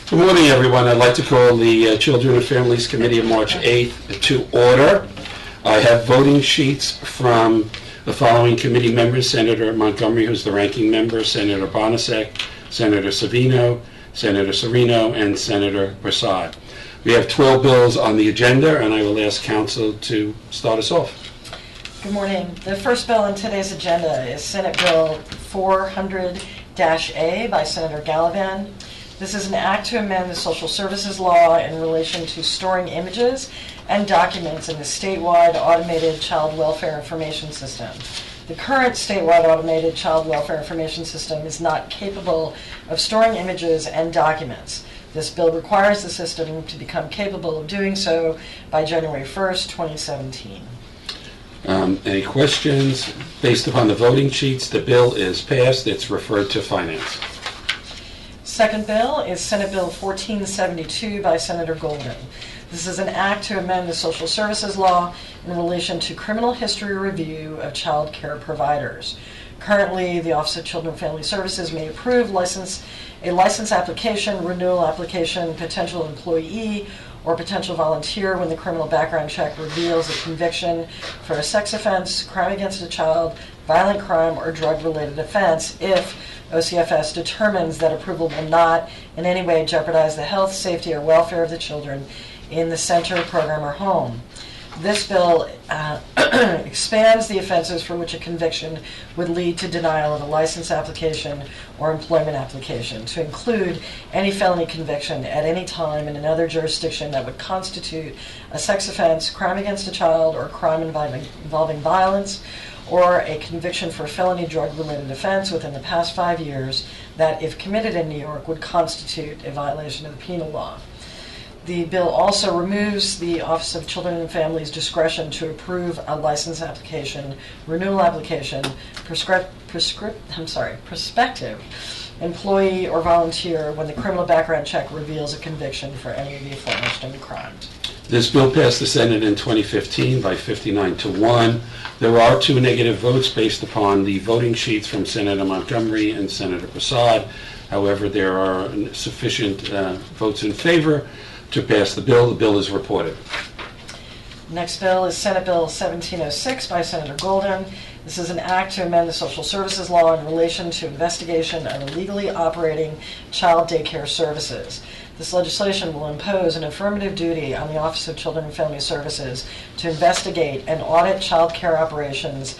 Good morning, everyone. I'd like to call the Children and Families Committee of March 8th to order. I have voting sheets from the following committee members: Senator Montgomery, who's the ranking member, Senator Bonasek, Senator Savino, Senator Serino, and Senator Prasad. We have 12 bills on the agenda, and I will ask council to start us off. Good morning. The first bill on today's agenda is Senate Bill 400-A by Senator Gallivan. This is an act to amend the social services law in relation to storing images and documents in the statewide automated child welfare information system. The current statewide automated child welfare information system is not capable of storing images and documents. This bill requires the system to become capable of doing so by January 1st, 2017. Any questions? Based upon the voting sheets, the bill is passed. It's referred to Finance. Second bill is Senate Bill 1472 by Senator Golden. This is an act to amend the social services law in relation to criminal history review of child care providers. Currently, the Office of Children and Family Services may approve a license application, renewal application, potential employee, or potential volunteer when the criminal background check reveals a conviction for a sex offense, crime against a child, violent crime, or drug-related offense if OCFS determines that approval will not in any way jeopardize the health, safety, or welfare of the children in the center, program, or home. This bill expands the offenses for which a conviction would lead to denial of a license application or employment application to include any felony conviction at any time in another jurisdiction that would constitute a sex offense, crime against a child, or crime involving violence, or a conviction for a felony drug-related offense within the past 5 years that, if committed in New York, would constitute a violation of the penal law. The bill also removes the Office of Children and Families' discretion to approve a license application, renewal application, prospective employee or volunteer when the criminal background check reveals a conviction for any of the aforementioned crimes. This bill passed the Senate in 2015 by 59-1. There are 2 negative votes based upon the voting sheets from Senator Montgomery and Senator Prasad. However, there are sufficient votes in favor to pass the bill. The bill is reported. Next bill is Senate Bill 1706 by Senator Golden. This is an act to amend the social services law in relation to investigation of illegally operating child daycare services. This legislation will impose an affirmative duty on the Office of Children and Family Services to investigate and audit child care operations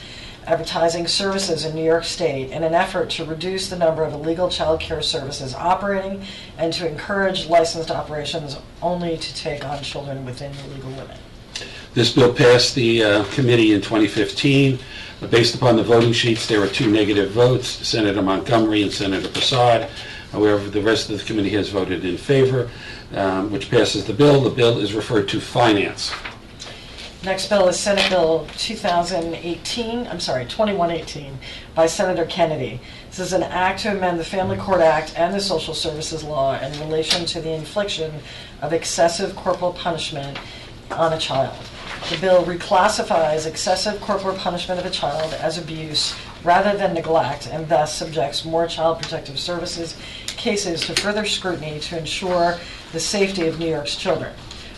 advertising services in New York State in an effort to reduce the number of illegal child care services operating and to encourage licensed operations only to take on children within the legal limit. This bill passed the committee in 2015. Based upon the voting sheets, there are 2 negative votes, Senator Montgomery and Senator Prasad. However, the rest of the committee has voted in favor, which passes the bill. The bill is referred to Finance. Next bill is Senate Bill 2118 by Senator Kennedy. This is an act to amend the Family Court Act and the Social Services Law in relation to the infliction of excessive corporal punishment on a child. The bill reclassifies excessive corporal punishment of a child as abuse rather than neglect, and thus subjects more Child Protective Services cases to further scrutiny to ensure the safety of New York's children.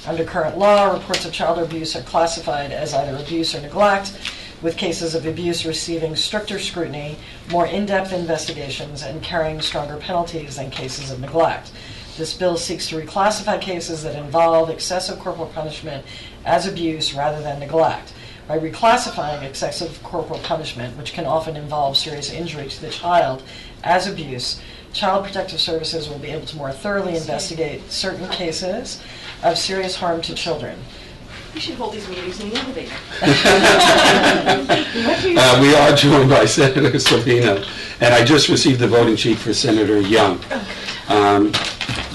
Under current law, reports of child abuse are classified as either abuse or neglect, with cases of abuse receiving stricter scrutiny, more in-depth investigations, and carrying stronger penalties than cases of neglect. This bill seeks to reclassify cases that involve excessive corporal punishment as abuse rather than neglect. By reclassifying excessive corporal punishment, which can often involve serious injury to the child, as abuse, Child Protective Services will be able to more thoroughly investigate certain cases of serious harm to children. We should hold these meetings in the elevator. We are joined by Senator Savino, and I just received the voting sheet for Senator Young.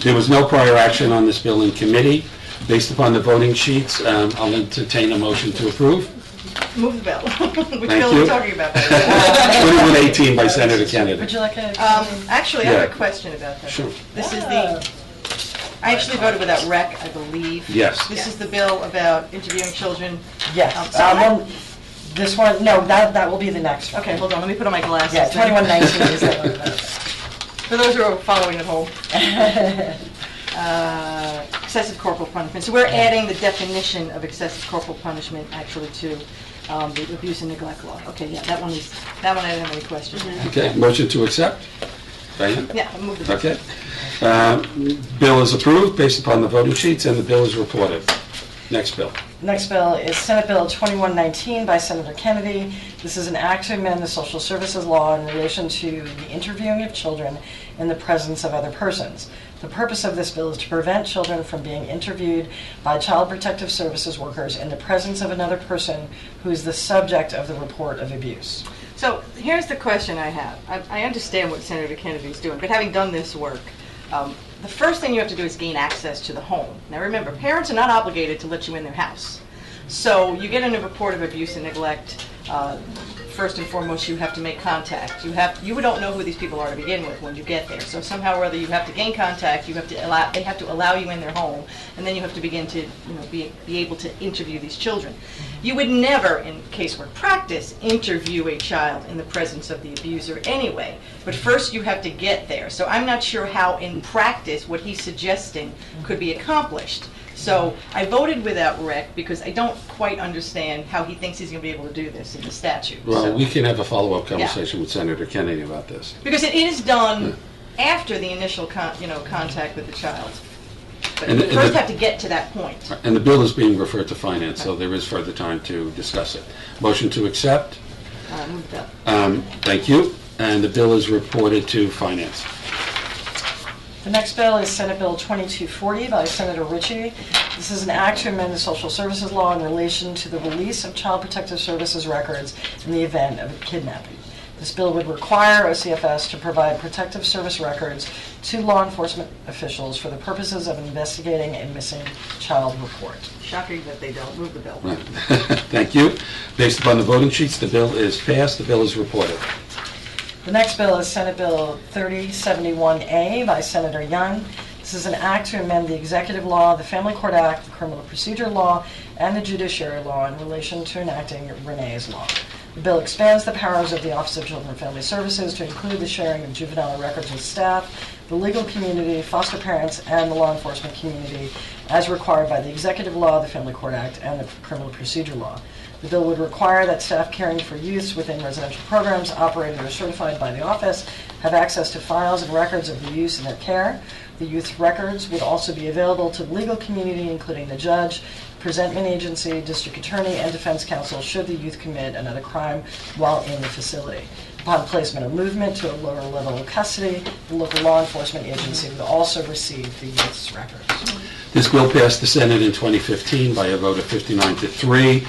There was no prior action on this bill in committee. Based upon the voting sheets, I'll entertain a motion to approve. Move the bill. Which Thank bill you. are we talking about? 2118 by Senator Kennedy. Would you like a... Actually, I have a question about that. Sure. This is the... I actually voted without rec, I believe. Yes. This is the bill about interviewing children. Yes. This one, no, that will be the next one. Okay, hold on, let me put on my glasses. Yeah, then. 2119 is the one. For those who are following at home. excessive corporal punishment. So we're adding the definition of excessive corporal punishment actually to the abuse and neglect law. Okay, yeah, that one I don't have any questions. Okay, motion to accept? Diane? Yeah, I'll move the bill. Okay. Bill is approved based upon the voting sheets, and the bill is reported. Next bill. Next bill is Senate Bill 2119 by Senator Kennedy. This is an act to amend the social services law in relation to the interviewing of children in the presence of other persons. The purpose of this bill is to prevent children from being interviewed by Child Protective Services workers in the presence of another person who is the subject of the report of abuse. So here's the question I have. I understand what Senator Kennedy's doing, but having done this work, the first thing you have to do is gain access to the home. Now remember, parents are not obligated to let you in their house. So you get in a report of abuse and neglect, first and foremost you have to make contact. You don't know who these people are to begin with when you get there. So somehow or other you have to gain contact, they have to allow you in their home, and then you have to begin to be able to interview these children. You would never, in casework practice, interview a child in the presence of the abuser anyway. But first you have to get there. So I'm not sure how in practice what he's suggesting could be accomplished. So I voted without rec because I don't quite understand how he thinks he's going to be able to do this in the statute. Well, So- we can have a follow-up conversation with Senator Kennedy about this. Because it is done after the initial contact with the child. But And you the- first have to get to that point. And the bill is being referred to finance, so there is further time to discuss it. Motion to accept? Move that. Thank you. And the bill is reported to finance. The next bill is Senate Bill 2240 by Senator Ritchie. This is an act to amend the social services law in relation to the release of Child Protective Services records in the event of a kidnapping. This bill would require OCFS to provide protective service records to law enforcement officials for the purposes of investigating a missing child report. Shocking that they don't. Move the bill. Thank you. Based upon the voting sheets, the bill is passed. The bill is reported. The next bill is Senate Bill 3071A by Senator Young. This is an act to amend the Executive Law, the Family Court Act, the Criminal Procedure Law, and the Judiciary Law in relation to enacting Renee's Law. The bill expands the powers of the Office of Children and Family Services to include the sharing of juvenile records with staff, the legal community, foster parents, and the law enforcement community as required by the Executive Law, the Family Court Act, and the Criminal Procedure Law. The bill would require that staff caring for youths within residential programs operated or certified by the office have access to files and records of the youths in their care. The youth records would also be available to the legal community, including the judge, presentment agency, district attorney, and defense counsel should the youth commit another crime while in the facility. Upon placement or movement to a lower level of custody, the local law enforcement agency would also receive the youth's records. This bill passed the Senate in 2015 by a vote of 59-3.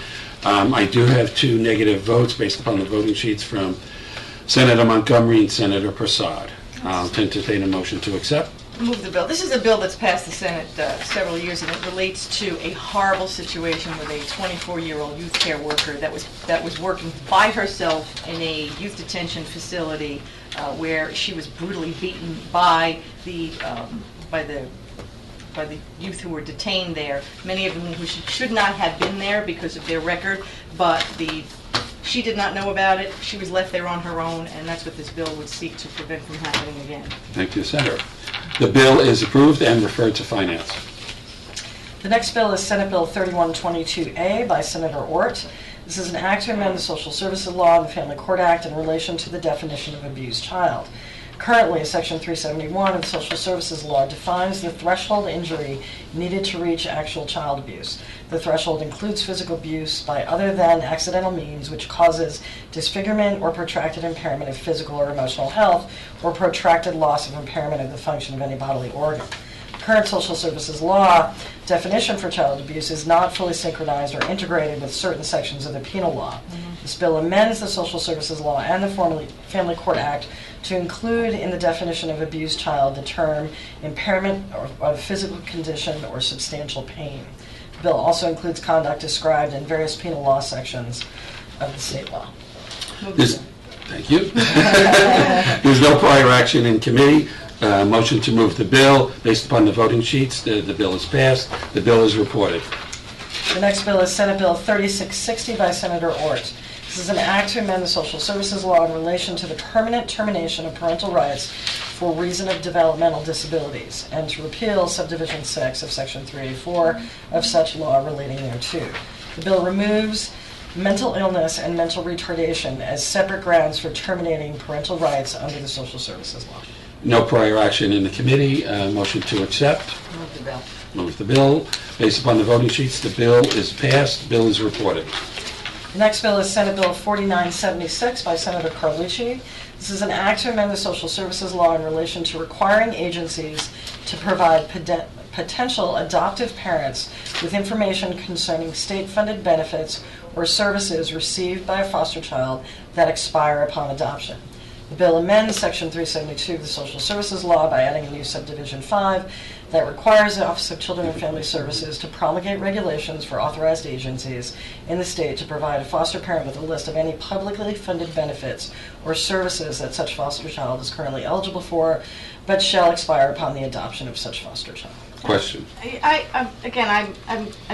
I do have two negative votes based upon the voting sheets from Senator Montgomery and Senator Prasad. I'll entertain a motion to accept. Move the bill. This is a bill that's passed the Senate several years, and it relates to a horrible situation with a 24-year-old youth care worker that was working by herself in a youth detention facility where she was brutally beaten by the youth who were detained there. Many of them who should not have been there because of their record, but she did not know about it. She was left there on her own, and that's what this bill would seek to prevent from happening again. Thank you, Senator. The bill is approved and referred to finance. The next bill is Senate Bill 3122A by Senator Ort. This is an act to amend the Social Services Law and the Family Court Act in relation to the definition of abused child. Currently, Section 371 of the Social Services Law defines the threshold injury needed to reach actual child abuse. The threshold includes physical abuse by other than accidental means which causes disfigurement or protracted impairment of physical or emotional health or protracted loss of impairment of the function of any bodily organ. Current social services law definition for child abuse is not fully synchronized or integrated with certain sections of the penal law. This bill amends the social services law and the Family Court Act to include in the definition of abused child the term impairment of physical condition or substantial pain. The bill also includes conduct described in various penal law sections of the state law. Thank you. There's no prior action in committee. Motion to move the bill. Based upon the voting sheets, the bill is passed. The bill is reported. The next bill is Senate Bill 3660 by Senator Ort. This is an act to amend the Social Services Law in relation to the permanent termination of parental rights for reason of developmental disabilities, and to repeal subdivision 6 of section 384 of such law relating thereto. The bill removes mental illness and mental retardation as separate grounds for terminating parental rights under the social services law. No prior action in the committee. Motion to accept. Move the bill. Move the bill. Based upon the voting sheets, the bill is passed. The bill is reported. The next bill is Senate Bill 4976 by Senator Carlucci. This is an act to amend the social services law in relation to requiring agencies to provide potential adoptive parents with information concerning state-funded benefits or services received by a foster child that expire upon adoption. The bill amends Section 372 of the Social Services Law by adding a new subdivision 5 that requires the Office of Children and Family Services to promulgate regulations for authorized agencies in the state to provide a foster parent with a list of any publicly funded benefits or services that such foster child is currently eligible for, but shall expire upon the adoption of such foster child. Question. I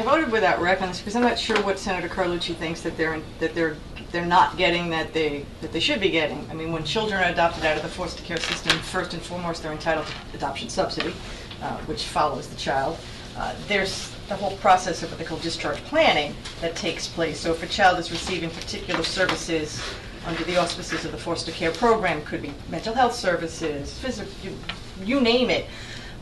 voted without reference because I'm not sure what Senator Carlucci thinks that they're not getting that they should be getting. I mean, when children are adopted out of the foster care system, first and foremost, they're entitled to adoption subsidy, which follows the child. There's the whole process of what they call discharge planning that takes place. So if a child is receiving particular services under the auspices of the foster care program, could be mental health services, physical, you name it.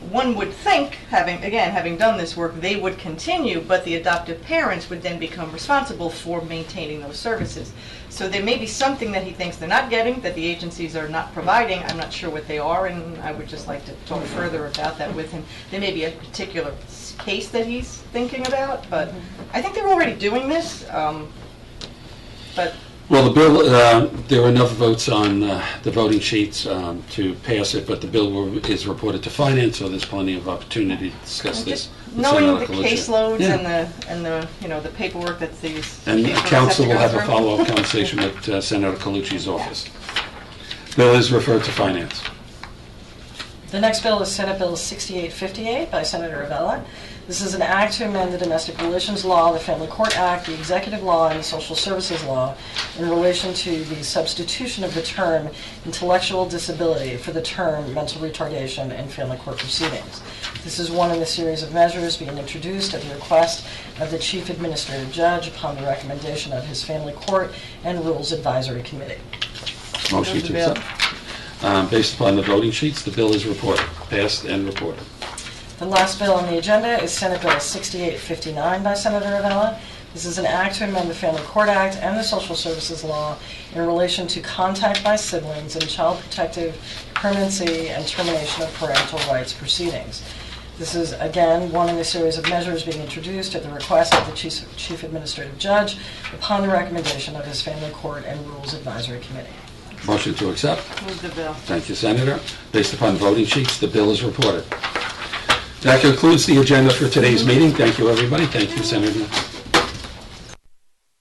One would think, having done this work, they would continue, but the adoptive parents would then become responsible for maintaining those services. So there may be something that he thinks they're not getting, that the agencies are not providing. I'm not sure what they are, and I would just like to talk further about that with him. There may be a particular case that he's thinking about, but I think they're already doing this. But Well, the bill, there were enough votes on the voting sheets to pass it, but the bill is reported to Finance, so there's plenty of opportunity to discuss this. just with knowing Senator the Carlucci. caseloads Yeah. and the paperwork that these And caseloads council will to go have a through. follow-up conversation with Senator Carlucci's office. Bill is referred to Finance. The next bill is Senate Bill 6858 by Senator Avella. This is an act to amend the Domestic Relations Law, the Family Court Act, the Executive Law, and the Social Services Law in relation to the substitution of the term intellectual disability for the term mental retardation in family court proceedings. This is one in the series of measures being introduced at the request of the Chief Administrative Judge upon the recommendation of his Family Court and Rules Advisory Committee. Motion Move the to bill. accept. Based upon the voting sheets, the bill is reported, passed and reported. The last bill on the agenda is Senate Bill 6859 by Senator Avella. This is an act to amend the Family Court Act and the Social Services Law in relation to contact by siblings in child protective permanency and termination of parental rights proceedings. This is, again, one in a series of measures being introduced at the request of the Chief Administrative Judge upon the recommendation of his Family Court and Rules Advisory Committee. Motion to accept. Move the bill. Thank you, Senator. Based upon voting sheets, the bill is reported. That concludes the agenda for today's meeting. Thank you, everybody. Thank you, Senator